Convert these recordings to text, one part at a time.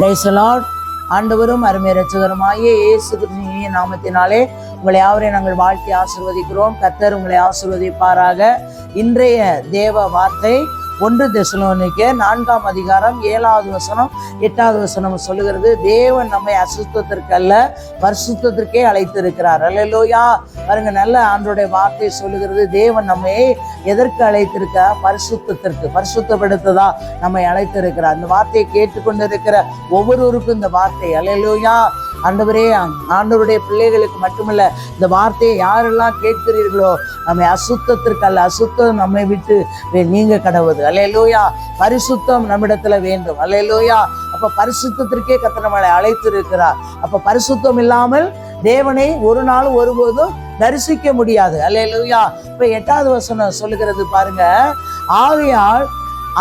Praise the Lord. ஆண்டவரும் அருமை இரட்சகருமாகிய இயேசு கிறிஸ்துவின் நாமத்தினாலே உங்களை யாவரையும் நாங்கள் வாழ்த்தி ஆசீர்வதிக்கிறோம். கர்த்தர் உங்களை ஆசீர்வதிப்பாராக. இன்றைய தேவ வார்த்தை 1 தெசலோனிக்கேயர் 4ஆம் அதிகாரம் 7வது வசனம் 8வது வசனம் சொல்லுகிறது, தேவன் நம்மை அசுத்தத்திற்கு அல்ல பரிசுத்தத்திற்கே அழைத்திருக்கிறார். அல்லேலூயா. பாருங்க, நல்ல ஆண்டவருடைய வார்த்தை சொல்லுகிறது, தேவன் நம்மை எதற்கு அழைத்திருக்கிறார்? பரிசுத்தத்திற்கு, பரிசுத்தப்படுத்ததா நம்மை அழைத்திருக்கிறார். இந்த வார்த்தையை கேட்டுக்கொண்டிருக்கிற ஒவ்வொருவருக்கும் இந்த வார்த்தை அல்லேலூயா. ஆண்டவரே, ஆண்டவருடைய பிள்ளைகளுக்கு மட்டுமல்ல, இந்த வார்த்தையை யாரெல்லாம் கேட்கிறீர்களோ நம்மை அசுத்தத்திற்கு அல்ல, அசுத்தம் நம்மை விட்டு நீங்க கடவுது. அல்லேலூயா. பரிசுத்தம் நம்மிடத்துல வேண்டும். அல்லேலூயா. அப்ப பரிசுத்தத்திற்கே கர்த்தர் நம்மளை அழைத்திருக்கிறார். அப்ப பரிசுத்தம் இல்லாமல் தேவனை ஒரு நாளும் ஒருபோதும் தரிசிக்க முடியாது. அல்லேலூயா. இப்ப 8வது வசனம் சொல்லுகிறது பாருங்க, ஆகையால்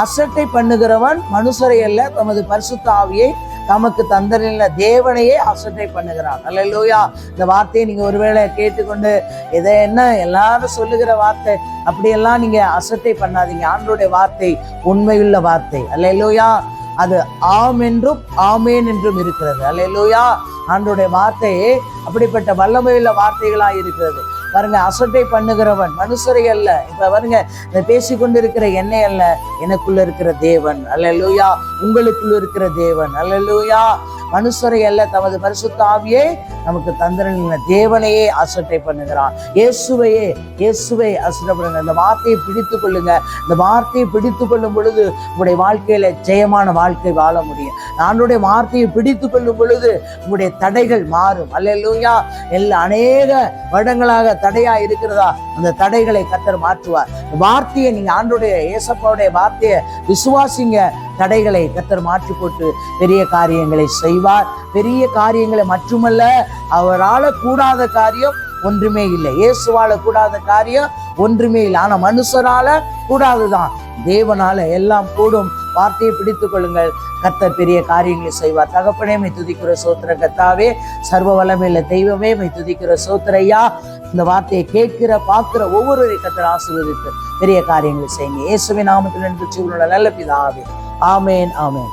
அசட்டை பண்ணுகிறவன் மனுஷரை அல்ல தமது பரிசுத்த ஆவியை தமக்கு தந்தரில் தேவனையே அசட்டை பண்ணுகிறான். அல்லேலூயா. இந்த வார்த்தையை நீங்க ஒருவேளை கேட்டுக்கொண்டு இதை என்ன எல்லாரும் சொல்லுகிற வார்த்தை அப்படியெல்லாம் நீங்க அசட்டை பண்ணாதீங்க. ஆண்டவருடைய வார்த்தை உண்மையுள்ள வார்த்தை. அல்லேலூயா. அது ஆம் என்றும் ஆமேன் என்றும் இருக்கிறது. அல்லேலூயா. ஆண்டவருடைய வார்த்தை அப்படிப்பட்ட வல்லமையுள்ள வார்த்தைகளா இருக்கிறது. பாருங்க, அசட்டை பண்ணுகிறவன் மனுஷரை அல்ல. இப்ப பாருங்க, பேசிக்கொண்டிருக்கிற என்னை அல்ல, எனக்குள்ள இருக்கிற தேவன். அல்லேலூயா. உங்களுக்குள்ள இருக்கிற தேவன். அல்லேலூயா. மனுஷரை அல்ல தமது பரிசுத்த ஆவியை நமக்கு தந்திரன தேவனையே அசட்டை பண்ணுகிறான். இயேசுவை அசட்டை பண்ணுங்க. இந்த வார்த்தையை பிடித்து கொள்ளுங்க. இந்த வார்த்தையை பிடித்து கொள்ளும் பொழுது உங்களுடைய வாழ்க்கையில ஜெயமான வாழ்க்கை வாழ முடியும். ஆண்டவருடைய வார்த்தையை பிடித்து கொள்ளும் பொழுது உங்களுடைய தடைகள் மாறும். அல்லேலூயா. அநேக வருடங்களாக தடையா இருக்கிறதா, அந்த தடைகளை கர்த்தர் மாற்றுவார். வார்த்தையை நீங்க ஆண்டவருடைய இயேசப்பாவுடைய வார்த்தையை விசுவாசிங்க. தடைகளை கர்த்தர் மாற்றி போட்டு பெரிய காரியங்களை செய்வார். பெரிய காரியங்களை மட்டுமல்ல, அவரால கூடாத காரியம் ஒன்றுமே இல்லை. இயேசுவால கூடாத காரியம் ஒன்றுமே இல்லை. ஆனா மனுஷரால கூடாதுதான், தேவனால எல்லாம் கூடும். வார்த்தையை பிடித்துக் கொள்ளுங்கள். கர்த்தர் பெரிய காரியங்களை செய்வார். தகப்பனே, மை துதிக்கிற சோத்திர கர்த்தாவே, சர்வ வல்லமையுள்ள தெய்வமே, மை துதிக்கிற சோத்திரையா. இந்த வார்த்தையை கேட்கிற பார்க்கிற ஒவ்வொருவரையும் கர்த்தர் ஆசீர்வதித்து பெரிய காரியங்களை செய்யுங்க. இயேசுவின் நாமத்தில் நல்ல பிதாவே. ஆமேன், ஆமேன்.